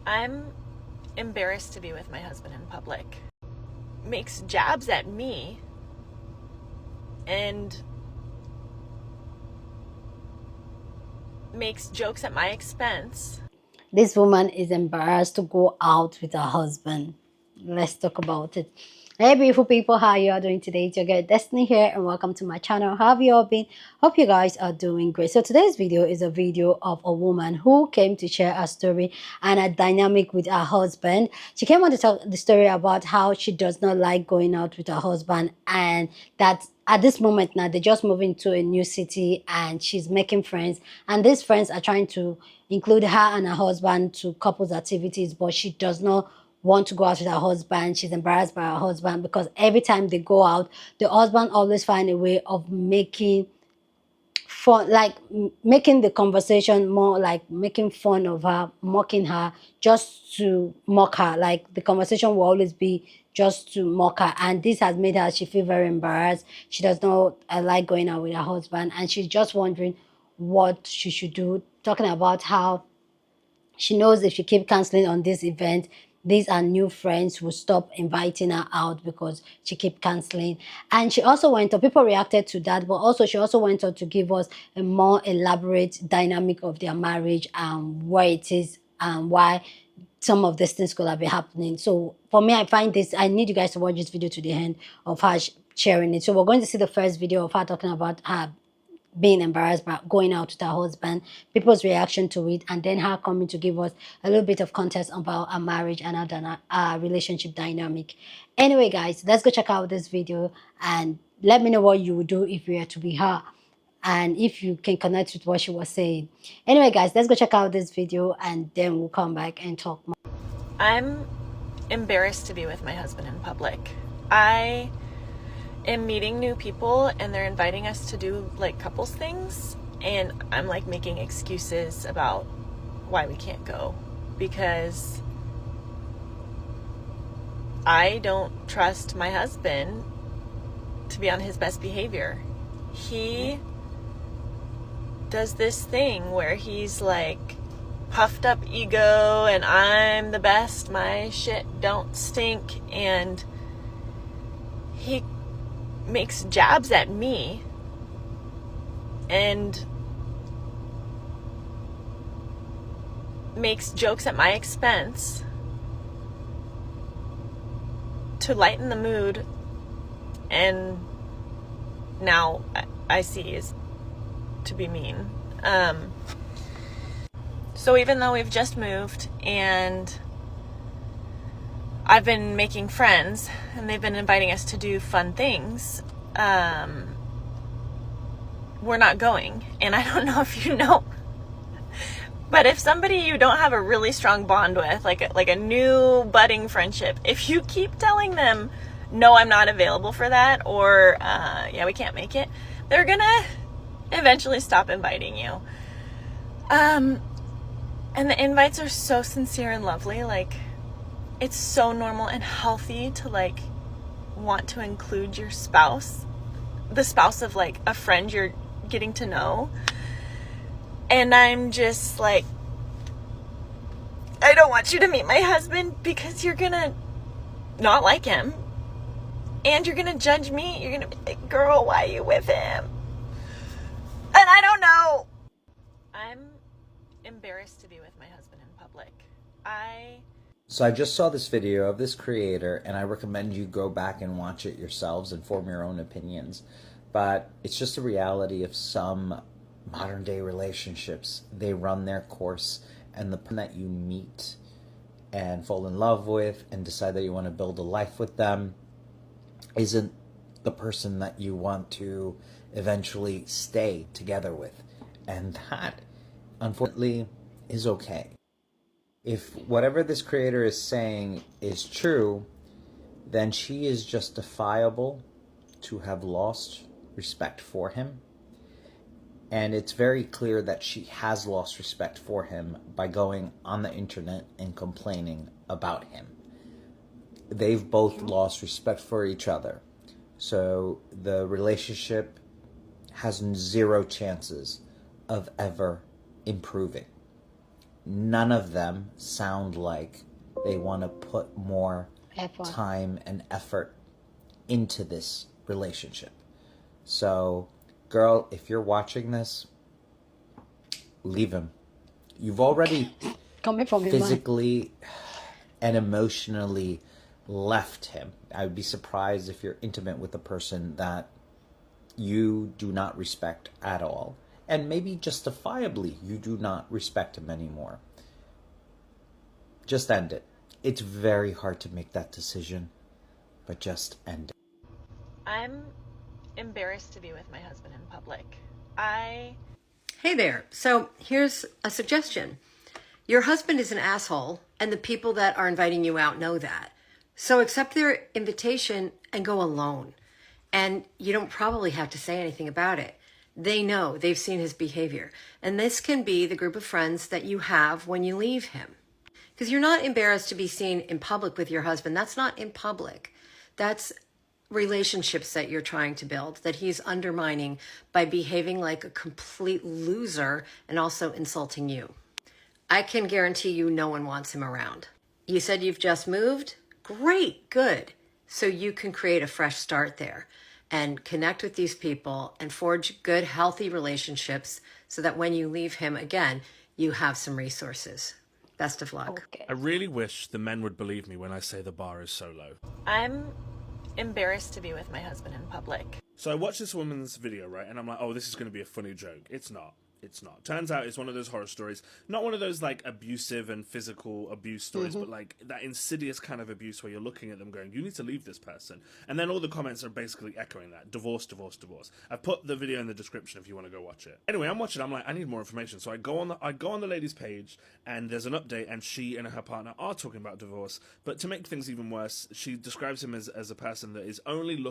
I'm embarrassed to be with my husband in public. Makes jabs at me and makes jokes at my expense. This woman is embarrassed to go out with her husband. Let's talk about it. Hey beautiful people, how you all doing today? It's your girl Destiny here and welcome to my channel. How have you all been? Hope you guys are doing great. So today's video is a video of a woman who came to share her story and a dynamic with her husband. She came on to tell the story about how she does not like going out with her husband, and that at this moment now they're just moving to a new city and she's making friends, and these friends are trying to include her and her husband to couples activities, but she does not want to go out with her husband. She's embarrassed by her husband because every time they go out, the husband always find a way of making fun, like making the conversation more, like making fun of her, mocking her, just to mock her. Like the conversation will always be just to mock her, and this has made her, she feel very embarrassed. She does not like going out with her husband, and she's just wondering what she should do, talking about how she knows if she keep canceling on this event, these are new friends will stop inviting her out because she keep canceling. And she also went on, people reacted to that, but also she also went on to give us a more elaborate dynamic of their marriage and where it is and why some of these things could have been happening. So for me, I find this, I need you guys to watch this video to the end of her sharing it. So we're going to see the first video of her talking about her being embarrassed by going out with her husband, people's reaction to it, and then her coming to give us a little bit of context about our marriage and our relationship dynamic. Anyway, guys, let's go check out this video and let me know what you would do if you were to be her and if you can connect with what she was saying. Anyway, guys, let's go check out this video and then we'll come back and talk more. I'm embarrassed to be with my husband in public. I am meeting new people and they're inviting us to do like couples things, and I'm like making excuses about why we can't go because I don't trust my husband to be on his best behavior. He does this thing where he's like puffed up ego and I'm the best, my shit don't stink, and he makes jabs at me and makes jokes at my expense to lighten the mood, and now I see is to be mean. So even though we've just moved and I've been making friends and they've been inviting us to do fun things, we're not going. And I don't know if you know, but if somebody you don't have a really strong bond with, like a new budding friendship, if you keep telling them, no, I'm not available for that, or yeah, we can't make it, they're gonna eventually stop inviting you. And the invites are so sincere and lovely. Like, it's so normal and healthy to like want to include your spouse, the spouse of like a friend you're getting to know. And I'm just like, I don't want you to meet my husband because you're gonna not like him and you're gonna judge me. You're gonna be like, girl, why are you with him? And I don't know. I'm embarrassed to be with my husband in public. So I just saw this video of this creator, and I recommend you go back and watch it yourselves and form your own opinions. But it's just a reality of some modern day relationships. They run their course, and the person that you meet and fall in love with and decide that you want to build a life with them isn't the person that you want to eventually stay together with. And that, unfortunately, is okay. If whatever this creator is saying is true, then she is justifiable to have lost respect for him. And it's very clear that she has lost respect for him by going on the internet and complaining about him. They've both lost respect for each other. So the relationship has zero chances of ever improving. none of them sound like they want to put more Effort. time and effort into this relationship. So, girl, if you're watching this, leave him. You've already Coming from his mind. physically and emotionally left him. I would be surprised if you're intimate with a person that you do not respect at all. And maybe justifiably, you do not respect him anymore. Just end it. It's very hard to make that decision, but just end it. I'm embarrassed to be with my husband in public. Hey there. So here's a suggestion. Your husband is an asshole, and the people that are inviting you out know that. So accept their invitation and go alone. And you don't probably have to say anything about it. They know, they've seen his behavior. And this can be the group of friends that you have when you leave him. Because you're not embarrassed to be seen in public with your husband. That's not in public. That's relationships that you're trying to build that he's undermining by behaving like a complete loser and also insulting you. I can guarantee you no one wants him around. You said you've just moved? Great, good. So you can create a fresh start there and connect with these people and forge good, healthy relationships so that when you leave him again, you have some resources. Best of luck. Okay. I really wish the men would believe me when I say the bar is so low. I'm embarrassed to be with my husband in public. So I watched this woman's video, right, and I'm like, oh, this is going to be a funny joke. It's not. It's not. Turns out it's one of those horror stories. Not one of those, like, abusive and physical abuse stories, but, like, that insidious kind of abuse where you're looking at them going, you need to leave this person. And then all the comments are basically echoing that. Divorce, divorce, divorce. I've put the video in the description if you want to go watch it. Anyway, I'm watching. I'm like, I need more information. So I go on the lady's page, and there's an update, and she and her partner are talking about divorce. But to make things even worse, she describes him as a person that is only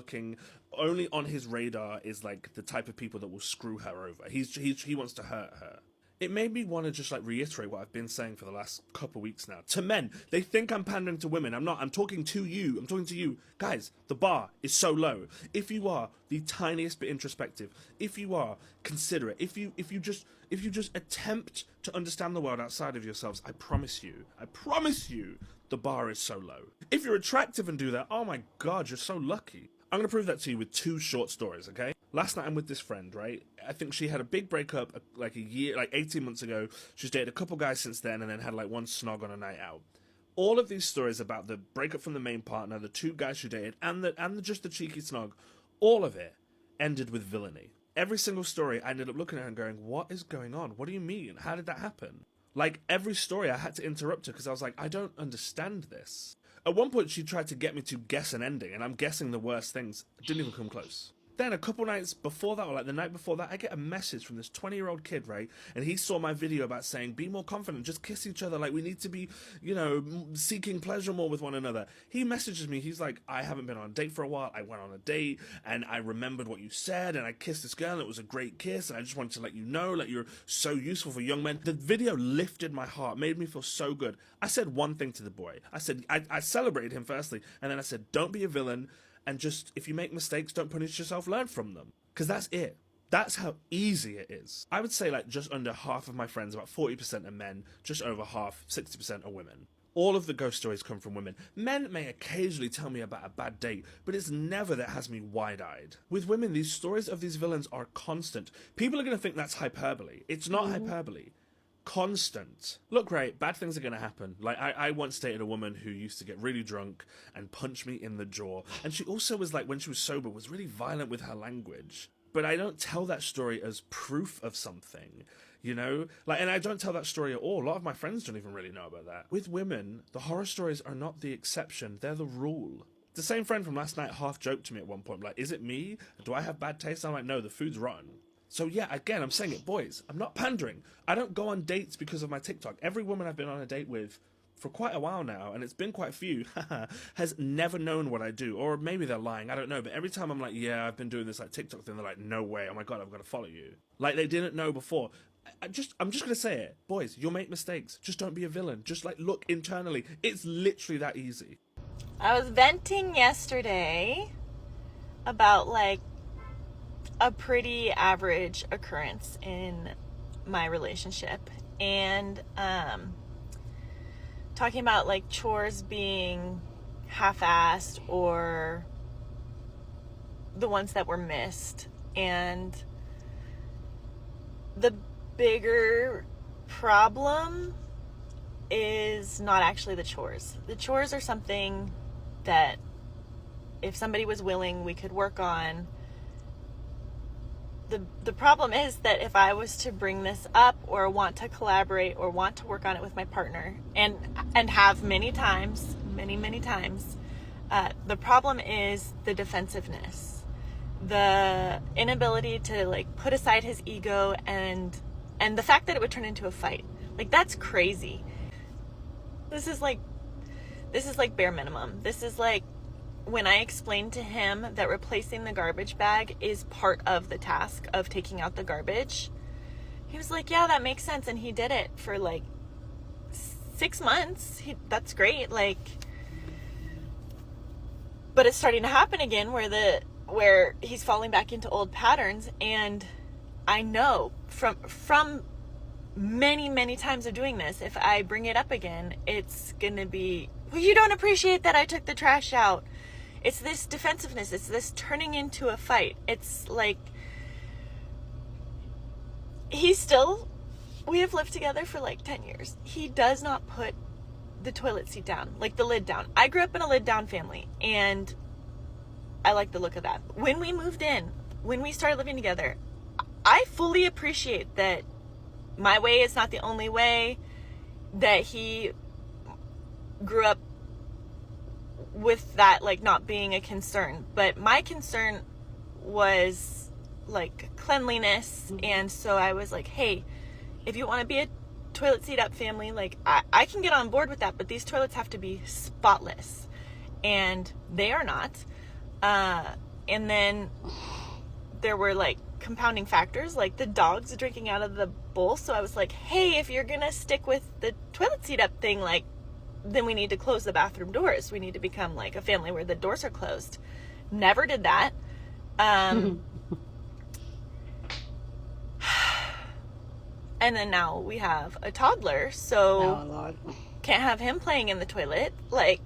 on his radar is, like, the type of people that will screw her over. He wants to hurt her. It made me want to just, like, reiterate what I've been saying for the last couple weeks now. To men, they think I'm pandering to women. I'm not. I'm talking to you. I'm talking to you. Guys, the bar is so low. If you are the tiniest bit introspective, if you are considerate, if you just attempt to understand the world outside of yourselves, I promise you, the bar is so low. If you're attractive and do that, oh my God, you're so lucky. I'm going to prove that to you with 2 short stories, okay? Last night I'm with this friend, right? I think she had a big breakup like 18 months ago. She's dated a couple guys since then and then had like one snog on a night out. All of these stories about the breakup from the main partner, the 2 guys she dated, and just the cheeky snog, all of it ended with villainy. Every single story, I ended up looking at her and going, what is going on? What do you mean? How did that happen? Like, every story I had to interrupt her because I was like, I don't understand this. At one point, she tried to get me to guess an ending, and I'm guessing the worst things. Didn't even come close. Then a couple nights before that, or like the night before that, I get a message from this 20-year-old kid, right? And he saw my video about saying, be more confident, just kiss each other. Like, we need to be, seeking pleasure more with one another. He messages me. He's like, I haven't been on a date for a while. I went on a date, and I remembered what you said, and I kissed this girl, and it was a great kiss, and I just wanted to let you know, like, you're so useful for young men. The video lifted my heart, made me feel so good. I said one thing to the boy. I said, I celebrated him firstly, and then I said, don't be a villain. And just, if you make mistakes, don't punish yourself, learn from them. Because that's it. That's how easy it is. I would say like just under half of my friends, about 40% are men, just over half, 60% are women. All of the ghost stories come from women. Men may occasionally tell me about a bad date, but it's never that has me wide-eyed. With women, these stories of these villains are constant. People are going to think that's hyperbole. It's not hyperbole. Constant. Look, right, bad things are going to happen. Like, I once dated a woman who used to get really drunk and punch me in the jaw. And she also was like, when she was sober, was really violent with her language. But I don't tell that story as proof of something, Like, and I don't tell that story at all. A lot of my friends don't even really know about that. With women, the horror stories are not the exception. They're the rule. The same friend from last night half joked to me at one point, like, is it me? Do I have bad taste? I'm like, no, the food's rotten. So yeah, again, I'm saying it, boys, I'm not pandering. I don't go on dates because of my TikTok. Every woman I've been on a date with for quite a while now, and it's been quite a few, has never known what I do. Or maybe they're lying, I don't know. But every time I'm like, yeah, I've been doing this like TikTok thing, they're like, no way, oh my God, I've got to follow you. Like they didn't know before. I'm just going to say it. Boys, you'll make mistakes. Just don't be a villain. Just like look internally. It's literally that easy. I was venting yesterday about like a pretty average occurrence in my relationship. and talking about like chores being half-assed or the ones that were missed. And the bigger problem is not actually the chores. The chores are something that if somebody was willing, we could work on. The problem is that if I was to bring this up or want to collaborate or want to work on it with my partner and have many times, the problem is the defensiveness, the inability to like put aside his ego, and the fact that it would turn into a fight. Like, that's crazy. This is like bare minimum. This is like when I explained to him that replacing the garbage bag is part of the task of taking out the garbage. He was like, yeah, that makes sense. And he did it for like 6 months. That's great. Like, but it's starting to happen again where he's falling back into old patterns. And I know from many times of doing this, if I bring it up again, it's gonna be, well, you don't appreciate that I took the trash out. It's this defensiveness. It's this turning into a fight. It's like, we have lived together for like 10 years. He does not put the toilet seat down, like the lid down. I grew up in a lid down family, and I like the look of that. When we moved in, when we started living together, I fully appreciate that my way is not the only way, that he grew up with that like not being a concern. But my concern was like cleanliness, and so I was like, hey, if you want to be a toilet seat up family, like I can get on board with that, but these toilets have to be spotless, and they are not. And then there were like compounding factors, like the dogs drinking out of the bowl. So I was like, hey, if you're gonna stick with the toilet seat up thing, like, then we need to close the bathroom doors. We need to become like a family where the doors are closed. Never did that. And then now we have a toddler, so Oh, Lord. can't have him playing in the toilet. Like,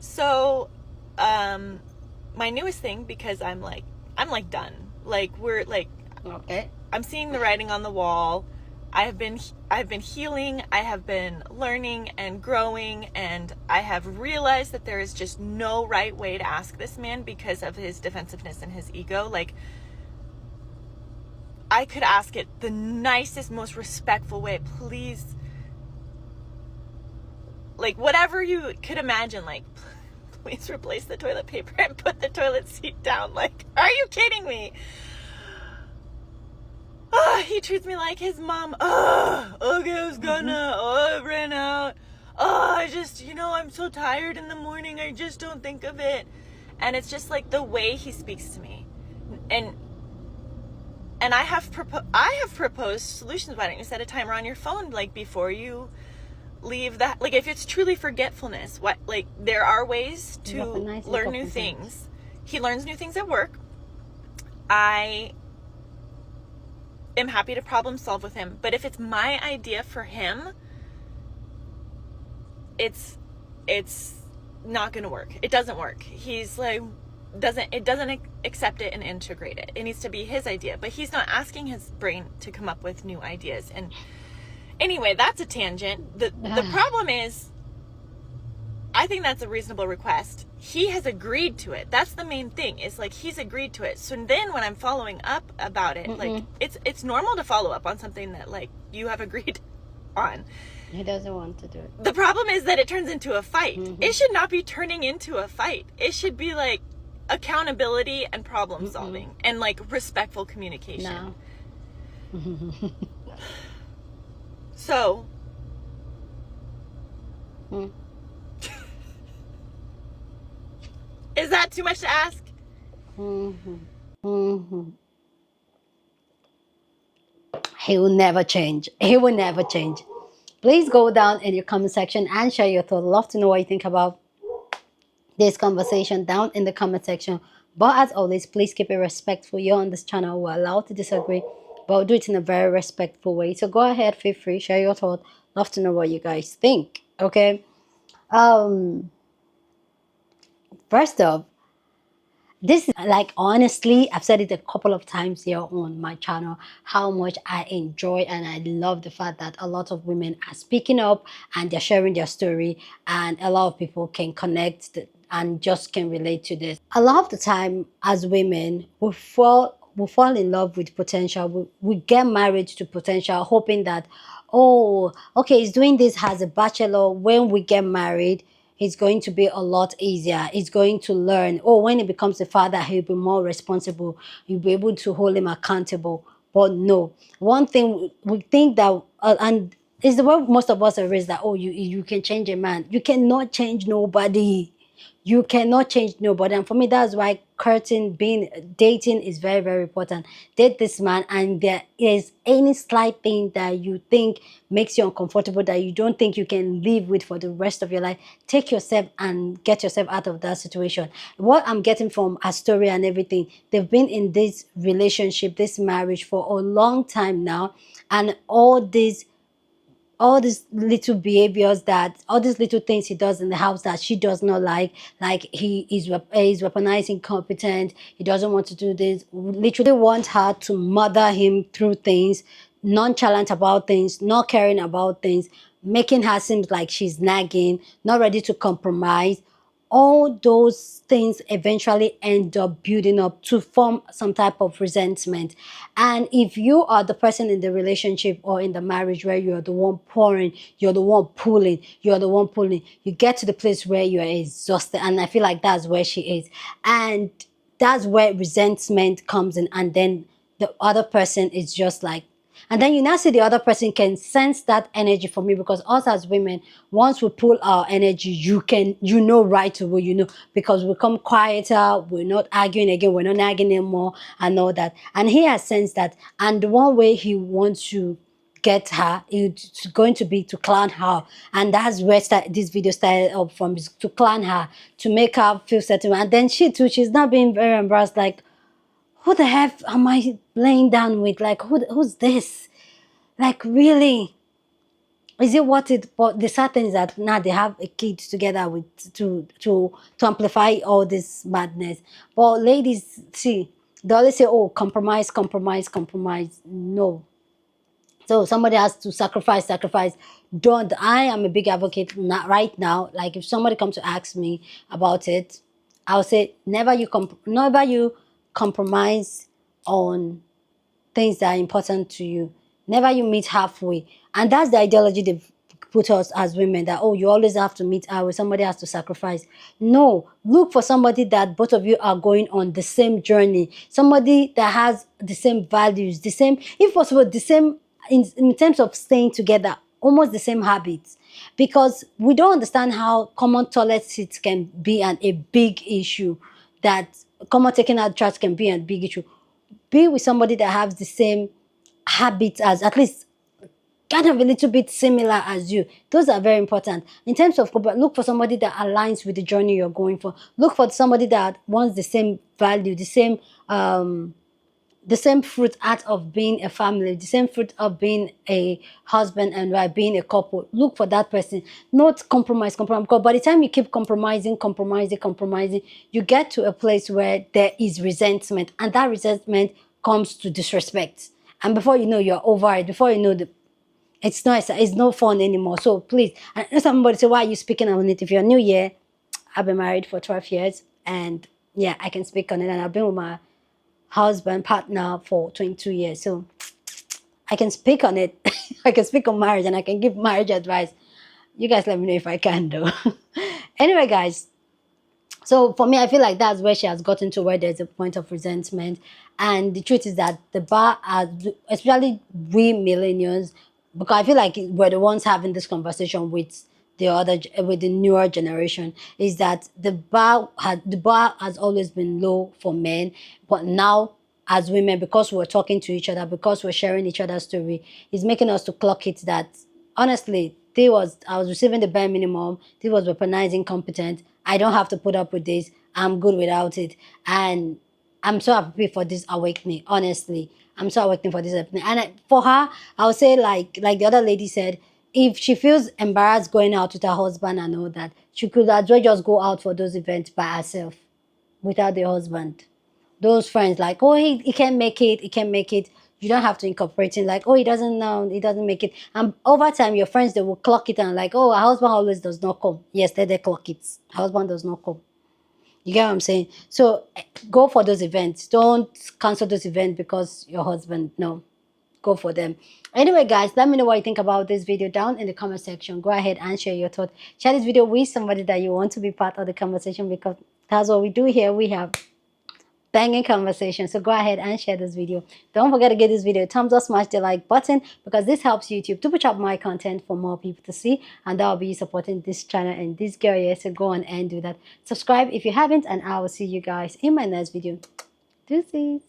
so, my newest thing, because I'm done. Like, we're like, Okay. I'm seeing the writing on the wall. I've been healing. I have been learning and growing, and I have realized that there is just no right way to ask this man because of his defensiveness and his ego. Like, I could ask it the nicest, most respectful way. Please, like, whatever you could imagine, like, please replace the toilet paper and put the toilet seat down. Like, are you kidding me? Oh, he treats me like his mom. Oh, okay, I was gonna. Oh, I ran out. Oh, I just, I'm so tired in the morning. I just don't think of it. And it's just like the way he speaks to me. And I have proposed solutions. Why don't you set a timer on your phone, like, before you leave that? Like, if it's truly forgetfulness, there are ways to learn new things. He learns new things at work. I am happy to problem solve with him, but if it's my idea for him, it's not gonna work. It doesn't work. He's like, it doesn't accept it and integrate it. It needs to be his idea, but he's not asking his brain to come up with new ideas. And anyway, that's a tangent. The problem is, I think that's a reasonable request. He has agreed to it. That's the main thing. It's like, he's agreed to it. So then when I'm following up about it, like, it's normal to follow up on something that, like, you have agreed on. He doesn't want to do it. The problem is that it turns into a fight. It should not be turning into a fight. It should be like accountability and problem solving and like respectful communication. No. So is that too much to ask? He will never change. He will never change. Please go down in your comment section and share your thoughts. Love to know what you think about this conversation down in the comment section. But as always, please keep it respectful. You're on this channel. We're allowed to disagree. but do it in a very respectful way. So go ahead, feel free, share your thoughts. Love to know what you guys think. Okay. First off, this is like, honestly, I've said it a couple of times here on my channel, how much I enjoy and I love the fact that a lot of women are speaking up and they're sharing their story, and a lot of people can connect and just can relate to this. A lot of the time as women, we fall in love with potential. We get married to potential, hoping that, oh, okay, he's doing this as a bachelor. When we get married, it's going to be a lot easier. He's going to learn. Oh, when he becomes a father, he'll be more responsible. You'll be able to hold him accountable. But no, one thing we think that, and it's the way most of us are raised, that, oh, you can change a man. You cannot change nobody. You cannot change nobody. And for me, that's why dating is very, very important. Date this man, and there is any slight thing that you think makes you uncomfortable, that you don't think you can live with for the rest of your life, take yourself and get yourself out of that situation. What I'm getting from Astoria and everything, they've been in this relationship, this marriage for a long time now, and all these little behaviors, that all these little things he does in the house that she does not like he's weaponizing competent, he doesn't want to do this, literally want her to mother him through things, nonchalant about things, not caring about things, making her seem like she's nagging, not ready to compromise. All those things eventually end up building up to form some type of resentment. And if you are the person in the relationship or in the marriage where you're the one pouring, you're the one pulling, you get to the place where you're exhausted. And I feel like that's where she is. And that's where resentment comes in. And then the other person is just like, and then you now see the other person can sense that energy from you, because us as women, once we pull our energy, you know right away, because we become quieter, we're not arguing again, we're not nagging anymore and all that. And he has sensed that. And the one way he wants to get her, it's going to be to clown her. And that's where this video started up from, is to clown her, to make her feel certain. And then she too, she's not being very embarrassed, like, who the heck am I laying down with? Like, who's this? Like, really? Is it what it? But the sad thing is that now they have a kid together with to amplify all this madness. But ladies, see, they always say, oh, compromise. No. So somebody has to sacrifice. Don't. I am a big advocate right now. Like, if somebody comes to ask me about it, I'll say, never you compromise on things that are important to you. Never you meet halfway. And that's the ideology they've put us as women, that, oh, you always have to meet halfway, somebody has to sacrifice. No, look for somebody that both of you are going on the same journey, somebody that has the same values, the same, if possible, the same in terms of staying together, almost the same habits. Because we don't understand how common toilet seats can be a big issue, that common taking out trash can be a big issue. Be with somebody that has the same habits, as at least kind of a little bit similar as you. Those are very important. In terms of, look for somebody that aligns with the journey you're going for. Look for somebody that wants the same value, the same fruit out of being a family, the same fruit of being a husband and wife, being a couple. Look for that person, not compromise. Because by the time you keep compromising, you get to a place where there is resentment, and that resentment comes to disrespect. And before you know, you're over it. Before you know, it's no fun anymore. So please, I know somebody say, why are you speaking on it? If you're new here, I've been married for 12 years, and yeah, I can speak on it. And I've been with my husband, partner for 22 years. So I can speak on it. I can speak on marriage, and I can give marriage advice. You guys let me know if I can, though. Anyway, guys. So for me, I feel like that's where she has gotten to, where there's a point of resentment. And the truth is that the bar, especially we millennials, because I feel like we're the ones having this conversation with the newer generation, is that the bar has always been low for men, but now as women, because we're talking to each other, because we're sharing each other's story, is making us to clock it that, honestly, I was receiving the bare minimum. They was weaponizing competent. I don't have to put up with this. I'm good without it. And I'm so happy for this awakening, honestly. I'm start working for this happening. And for her, I would say like the other lady said, if she feels embarrassed going out with her husband and all that, she could as well just go out for those events by herself without the husband. Those friends like, oh, he can't make it, he can't make it. You don't have to incorporate it like, oh, he doesn't know, he doesn't make it. And over time, your friends, they will clock it and like, oh, her husband always does not come. Yes, they clock it. Her husband does not come. You get what I'm saying? So go for those events. Don't cancel those events because your husband, no. Go for them. Anyway, guys, let me know what you think about this video down in the comment section. Go ahead and share your thoughts. Share this video with somebody that you want to be part of the conversation, because that's what we do here. We have banging conversation. So go ahead and share this video. Don't forget to give this video a thumbs up, smash the like button, because this helps YouTube to push up my content for more people to see, and that will be supporting this channel and this girl here. So go on and do that. Subscribe if you haven't, and I will see you guys in my next video. Deuces.